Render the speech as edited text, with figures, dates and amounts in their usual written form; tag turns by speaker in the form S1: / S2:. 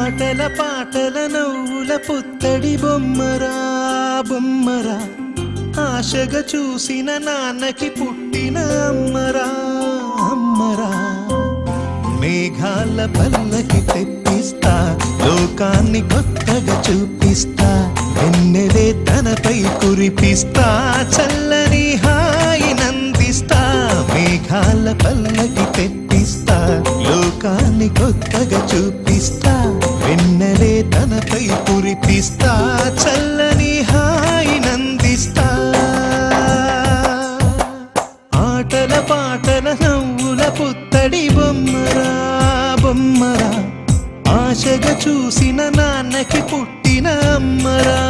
S1: ఆటల పాటల నవ్వుల పుత్తడి బొమ్మరా బొమ్మరా ఆశగా చూసిన నాన్నకి పుట్టిన అమ్మరా అమ్మరా మేఘాల పల్లకి తెప్పిస్తా లోకాన్ని కొత్తగా చూపిస్తా వెన్నెలే తనపై కురిపిస్తా చల్లని హాయినందిస్తా మేఘాల పల్లకి తెప్పిస్తా లోకాన్ని కొత్తగా చూపిస్తా వెన్నెలే తనపై కురిపిస్తా చల్లని హాయినందిస్తా ఆటల పాటల నవ్వుల పుత్తడి బొమ్మరా బొమ్మరా ఆశగా చూసిన నాన్నకి పుట్టిన అమ్మరా